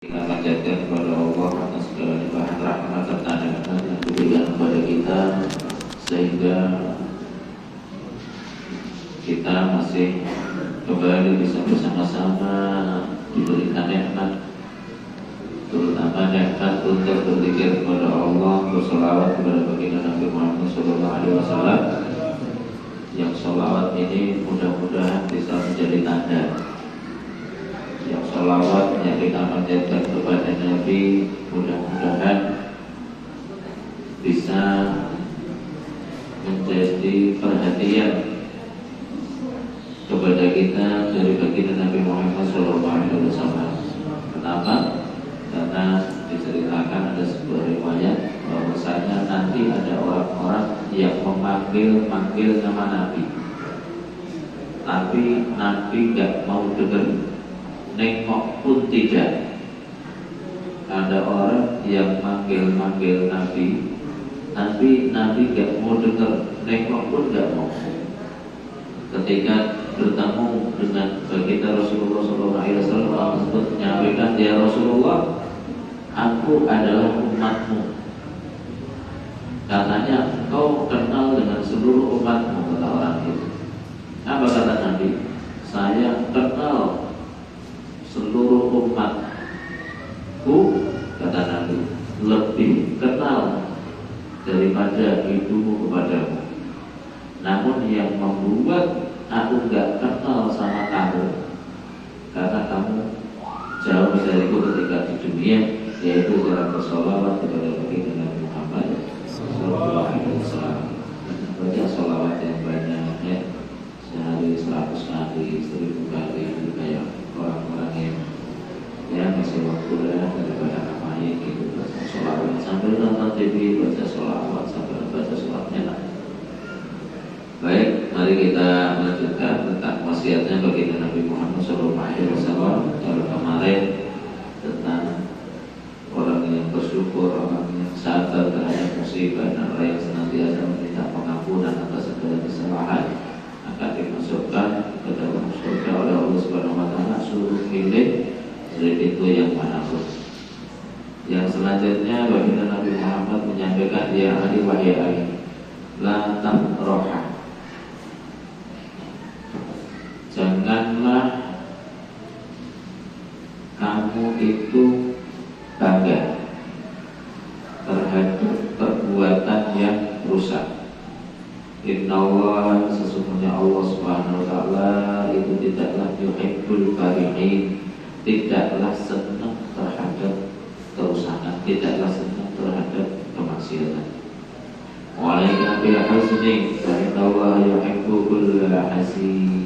Kita panjatkan kepada Allah atas segala limpahan rahmat serta nikmat yang diberikan kepada kita, sehingga kita masih kembali bisa bersama-sama diberikan nikmat, terutama nikmat untuk berzikir kepada Allah, bersolawat kepada baginda Nabi Muhammad SAW. Yang solawat ini mudah-mudahan bisa menjadi tanda, yang sholawat yang kita panjatkan kepada Nabi mudah-mudahan bisa menjadi perhatian kepada kita dari baginda Nabi Muhammad SAW. Kenapa? Karena diceritakan ada sebuah riwayat bahwasanya nanti ada orang-orang yang memanggil nama Nabi, tapi Nabi gak mau dengar, nengok pun tidak. Ada orang yang manggil Nabi, tapi Nabi gak mau dengar, nengok pun gak mau. Ketika bertemu dengan baginda Rasulullah SAW, orang tersebut menyampaikan, "Ya Rasulullah, aku adalah umatmu." Katanya, "Engkau kenal dengan seluruh umatmu," kata orang itu. Apa kata Nabi? "Saya kenal seluruh umatku," kata Nabi, "lebih kenal daripada ibumu kepadamu. Namun yang membuat aku gak kenal sama kamu, karena kamu jauh dariku ketika di dunia, yaitu dalam bersolawat kepada baginda Nabi Muhammad SAW." Banyak solawat yang banyak ya, sehari 100 kali, 1000 kali, kayak orang-orang yang masih waktu daripada ngapain gitu, baca sholawat sambil nonton TV, baca sholawat sambil baca sholatnya lah. Baik, mari kita lanjutkan tentang wasiatnya baginda Nabi Muhammad SAW. Kalau kemarin tentang orang yang bersyukur, orang yang sabar terhadap musibah, dan orang yang senantiasa meminta pengampunan atas segala kesalahan akan dimasukkan ke dalam surga oleh Allah Subhanahu wa Ta'ala, suruh pilih dari pintu yang manapun. Yang selanjutnya baginda Nabi Muhammad menyampaikan, "Ya Ali wahai Ali, la tamroha." Janganlah kamu itu bangga terhadap perbuatan yang rusak. Innallaha, sesungguhnya Allah Subhanahu wa Ta'ala itu tidaklah yuhibbul farihin, tidaklah senang terhadap kerusakan, tidaklah senang terhadap kemaksiatan. Walaika bil husni fa innallaha yuhibbu kulla hasin.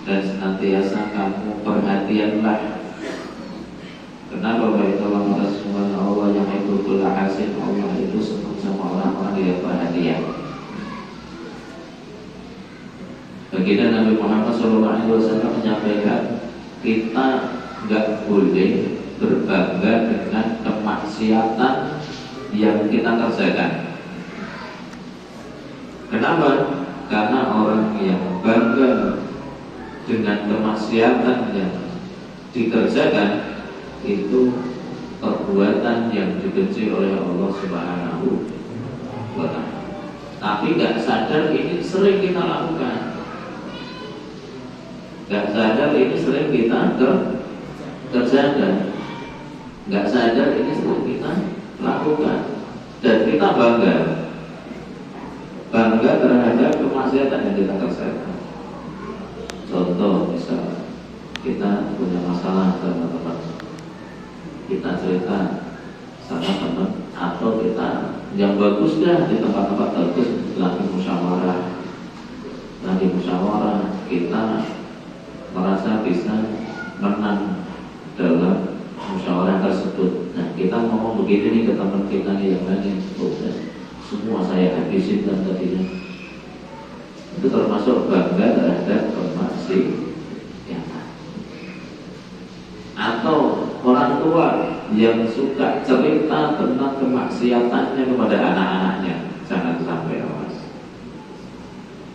Dan senantiasa kamu perhatianlah. Kenapa? Baik Allah Subhanahu Allah yang yuhibbu kulla hasin, Allah itu senang sama orang-orang yang perhatian. Baginda Nabi Muhammad SAW menyampaikan, kita nggak boleh berbangga dengan kemaksiatan yang kita kerjakan. Kenapa? Karena orang yang bangga dengan kemaksiatan yang dikerjakan itu perbuatan yang dibenci oleh Allah Subhanahu wa Ta'ala. Tapi nggak sadar ini sering kita lakukan. Gak sadar ini sering kita kerjakan, gak sadar ini sering kita lakukan, dan kita bangga terhadap kemaksiatan yang kita kerjakan. Contoh, misal kita punya masalah sama teman, kita cerita sama teman, atau kita yang bagus dah di tempat-tempat bagus lagi musyawarah, kita merasa bisa menang dalam musyawarah tersebut. Nah, kita ngomong begini nih ke teman kita nih yang lain, semua saya habisin dan tadinya. Itu termasuk bangga terhadap kemaksiatan. Atau orang tua yang suka cerita tentang kemaksiatannya kepada anak-anaknya, jangan sampai awas.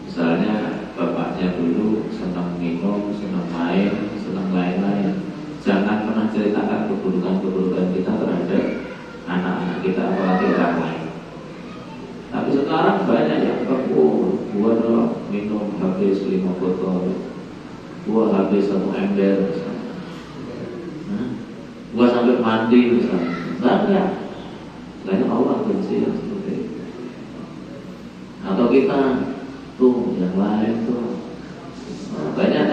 Misalnya bapaknya dulu senang minum, senang main, senang lain-lain, jangan pernah ceritakan keburukan-keburukan kita terhadap anak-anak kita, apalagi orang lain. Tapi sekarang banyak yang gua minum habis 5 botol, gua habis 1 ember misalnya. Gua sampai mandi misalnya. Banyak Allah benci yang seperti itu. Atau kita tuh yang lain tuh banyak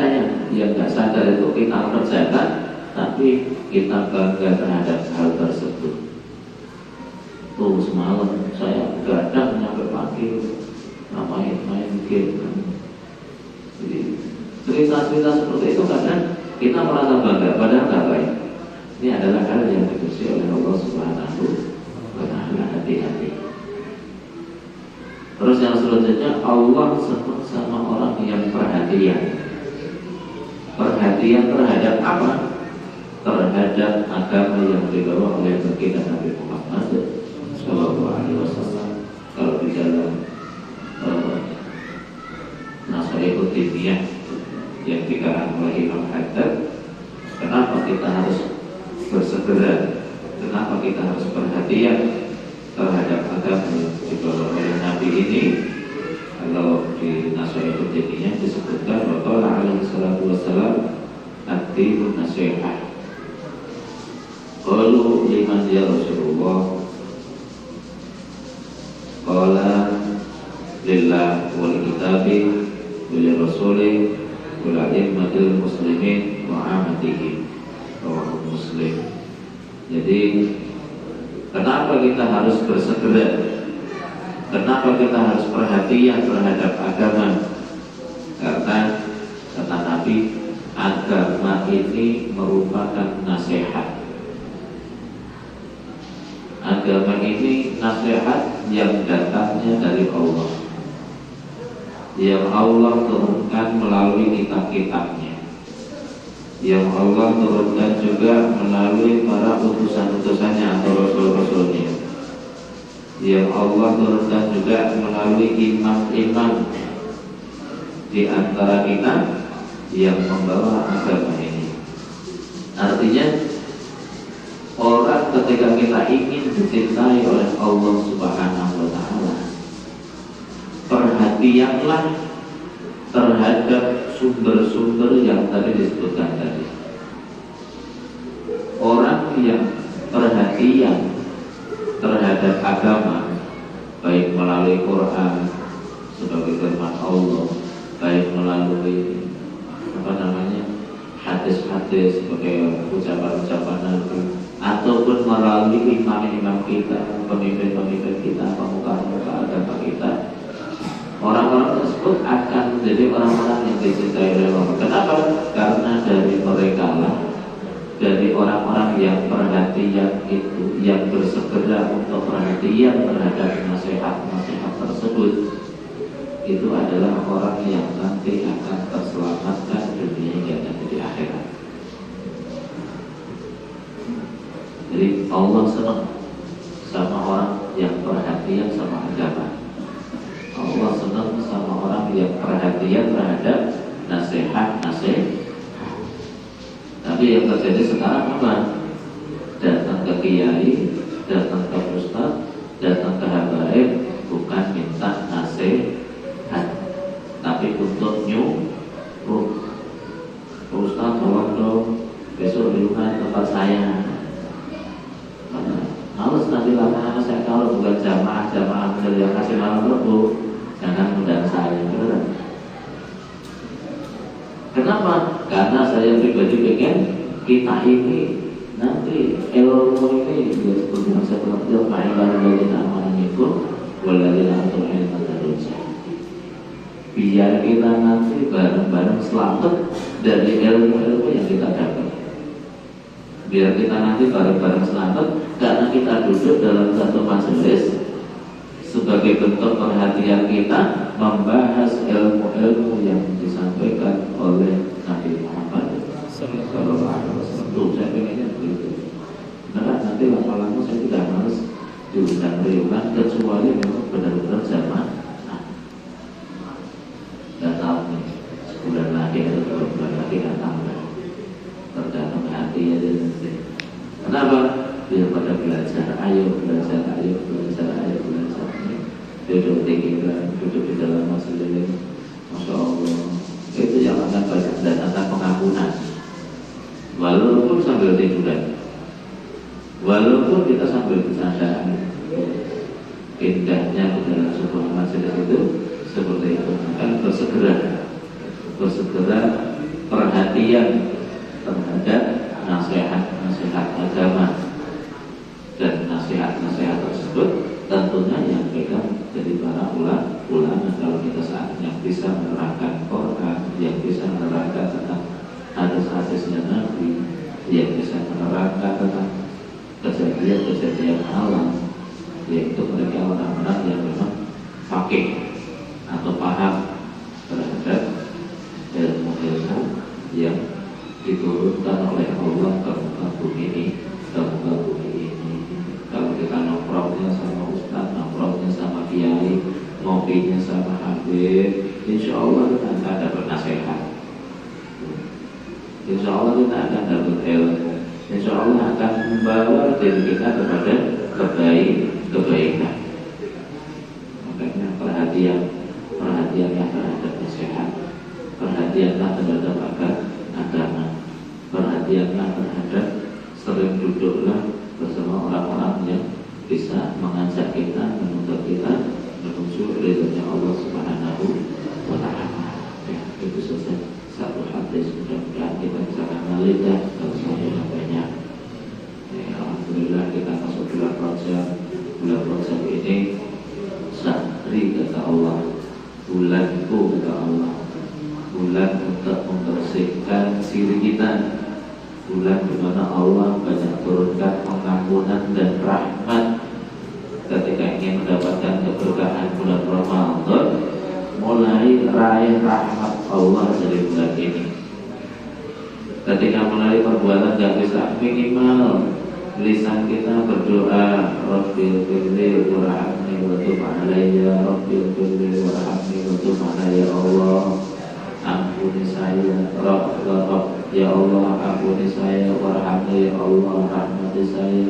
yang nggak sadar itu kita kerjakan, tapi kita bangga terhadap hal tersebut. Tuh semalam saya begadang sampai pagi, main game. Jadi cerita-cerita seperti itu kadang kita merasa bangga, padahal nggak baik. Ini adalah hal yang dibenci oleh Allah Subhanahu wa Ta'ala. Hati-hati. Terus yang selanjutnya, Allah senang sama orang yang perhatian. Perhatian terhadap apa? Terhadap agama yang dibawa oleh baginda Nabi Muhammad Shallallahu Alaihi Wasallam. Kalau di dalam Nasihatul Diniyah yang dikarang oleh Imam Haddad, kenapa kita harus bersegera? Kenapa kita harus perhatian terhadap agama yang dibawa oleh Nabi ini? Kalau di Nasihatul Diniyah disebutkan bahwa alaihi salatu wassalam ad-dinun nasihah. Qalu liman ya Rasulullah? Qala lillah wal kitabi wal rasuli wal a'immatil muslimin wa amatihim. Rawahu Muslim. Jadi kenapa kita harus bersegera? Kenapa kita harus perhatian terhadap agama? Karena kata Nabi, agama ini merupakan nasihat. Agama ini nasihat yang datangnya dari Allah, yang Allah turunkan melalui kitab-kitabnya, yang Allah turunkan juga melalui para utusan-utusannya atau rasul-rasulnya, yang Allah turunkan juga melalui imam-imam di antara kita yang membawa agama ini. Artinya orang ketika kita ingin dicintai oleh Allah Subhanahu wa Ta'ala, perhatianlah terhadap sumber-sumber yang tadi disebutkan tadi. Orang yang perhatian terhadap agama, baik melalui Quran sebagai firman Allah, baik melalui hadis-hadis sebagai ucapan-ucapan Nabi, ataupun melalui imam-imam kita, pemimpin-pemimpin kita, pemuka-pemuka agama kita, orang-orang tersebut akan menjadi orang-orang yang dicintai oleh Allah. Kenapa? Karena dari mereka lah, dari orang-orang yang perhatian itu, yang bersegera untuk perhatian terhadap nasihat-nasihat tersebut, itu adalah orang yang nanti akan terselamatkan dunia hingga di akhirat. Jadi Allah senang sama orang yang perhatian sama agama. Allah senang sama orang yang perhatian terhadap nasihat-nasihat. Tapi yang terjadi sekarang apa? Datang ke kiai, datang ke ustaz, datang ke habaib, bukan minta nasihat, tapi untuk nyuruh. Ustaz tolong dong, besok di rumah tempat saya. Males nanti lama-lama saya kalau bukan jamaah yang kasih malam Rebu, jangan undang saya. Beneran. Kenapa? Karena saya pribadi pengen kita ini nanti ilmu ini seperti yang saya bilang, ma'ilana ladina amanikum waladina atum ilman darusah. Biar kita nanti bareng-bareng selamat dari ilmu-ilmu yang kita dapat. Biar kita nanti bareng-bareng selamat karena kita duduk dalam satu majelis sebagai bentuk perhatian kita membahas ilmu-ilmu yang disampaikan oleh Nabi Muhammad Sallallahu Alaihi Wasallam. Tuh, saya pengennya begitu. Karena nanti lama-lama saya tidak harus diundang riuhan kecuali memang benar-benar jamaah. Dan tahu nih, sebulan lagi atau 2 bulan lagi datang, tergantung hati ya. Kenapa? Biar pada belajar, ayo belajar, ayo belajar, ayo belajar. Duduk tinggi kan, duduk di dalam masjid, Masya Allah. Itu yang akan banyak datangkan pengampunan. Walaupun sambil tiduran, walaupun kita sambil bercandaan. Indahnya di dalam sebuah majelis itu seperti itu. Maka bersegera perhatian terhadap nasihat-nasihat agama, dan nasihat-nasihat tersebut tentunya yang pegang dari para ulama. Kalau kita saat yang bisa menerangkan Quran, yang bisa menerangkan tentang hadis-hadisnya Nabi, yang bisa menerangkan tentang kejadian-kejadian alam, yaitu mereka orang-orang yang memang fakih atau paham terhadap ilmu-ilmu yang diturunkan oleh Allah ke muka bumi ini. Kalau kita nongkrongnya sama ustaz, nongkrongnya sama kiai, ngopinya sama habib, insya Allah kita akan dapat nasihat, insya Allah kita akan dapat ilmu, insya Allah akan membawa diri kita kepada kebaikan. Makanya perhatianlah terhadap nasihat, perhatianlah terhadap agama, perhatianlah terhadap sering duduklah bersama orang-orang yang bisa mengajak kita, menuntut kita menuju ridhonya Allah Subhanahu wa Ta'ala. Ya, itu saja satu hadis, mudah-mudahan kita bisa mengalir kalau saya banyak. Alhamdulillah kita masuk bulan Rajab ini syahri kata Allah, bulanku kata Allah, bulan untuk membersihkan diri kita, bulan di mana Allah banyak turunkan pengampunan dan rahmat. Ketika ingin mendapatkan keberkahan bulan Ramadan, mulai raih rahmat Allah dari bulan ini. Ketika mulai perbuatan tidak bisa, minimal lisan kita berdoa, Rabbil firli warhamni wa tub alayya, Rabbil firli warhamni wa tub alayya, ya Allah ampuni saya, ya Allah ampuni saya, warhamni ya Allah rahmati saya,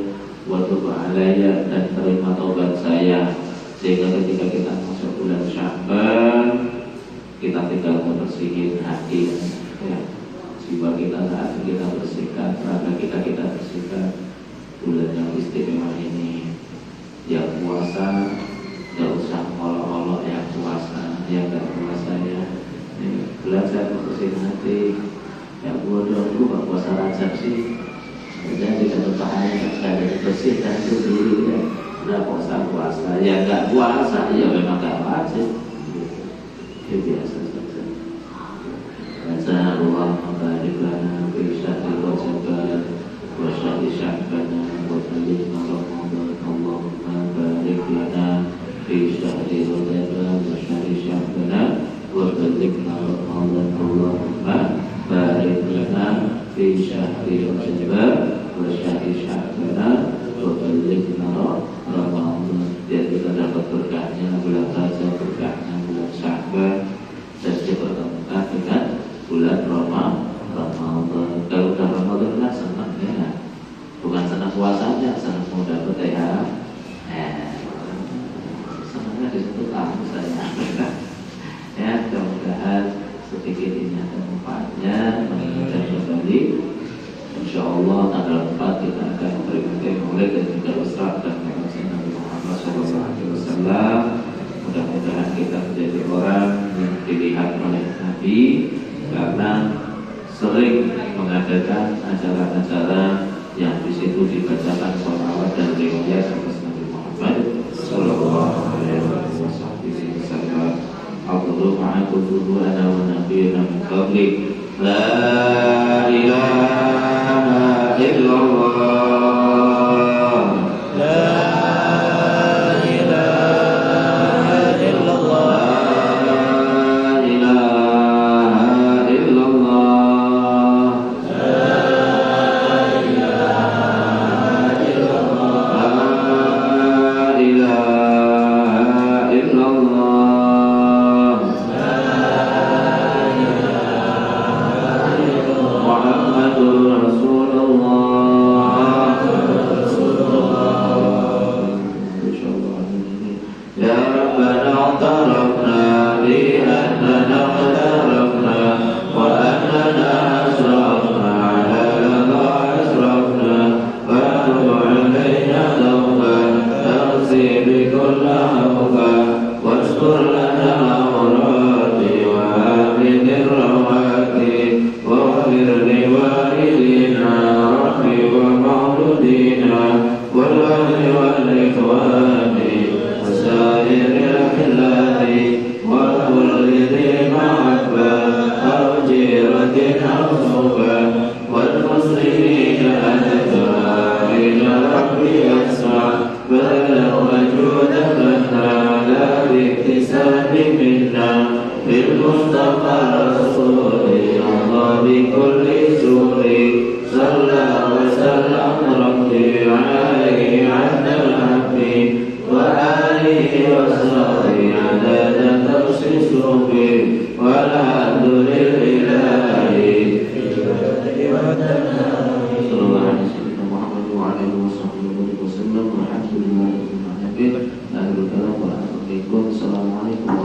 wa tub alayya, dan terima taubat saya. Sehingga ketika kita masuk bulan Sya'ban, kita tinggal membersihin hati, ya. Jiwa kita saat kita bersihkan, raga kita bersihkan. Bulan yang istimewa ini, yang puasa gak usah olok-olok, yang puasa, yang gak puasa ya belajar membersihin hati. Yang bodoh dulu gak puasa Rajab sih, jadi kalau bahaya gak ada dibersihkan itu dulu ya. Udah puasa, ya gak puasa, ya memang gak wajib, ya biasa saja. Baca Allah membarik lana fi syahri Rajab wa syahri Sya'ban wa balighna Ramadan. Allahumma barik lana fi syahri Rajab wa syahri Sya'ban wa balighna Ramadan. Allahumma barik lana fi syahri Rajab wa syahri Sya'ban wa balighna Ramadan. Biar kita dapat berkahnya bulan Rajab, berkahnya bulan Sya'ban, dan dipertemukan dengan bulan Ramadan. Kalau udah Ramadan lah senang ya, bukan senang puasanya, senang mau dapat THR. Senangnya di situ tahu saya. Ya, mudah-mudahan sedikit ini ada manfaatnya, mengingatkan kembali. Insya Allah tanggal 4 kita akan memperingati Maulid dan juga Isra dan Mi'raj Nabi Muhammad SAW. Mudah-mudahan kita menjadi orang yang dilihat oleh Nabi, karena sering mengadakan acara-acara yang di situ dibacakan sholawat dan riwayat atas Nabi Muhammad Sallallahu Alaihi Wasallam. Allahu ma'akutuhu ana wa nabiyina min qabli. La ilaha illallah. عليه عد الحق وآله وصحبه عدد تخصيص به والحمد لله صلى الله عليه وسلم محمد وعلى آله وصحبه وسلم والحمد لله رب العالمين. Assalamualaikum warahmatullahi wabarakatuh.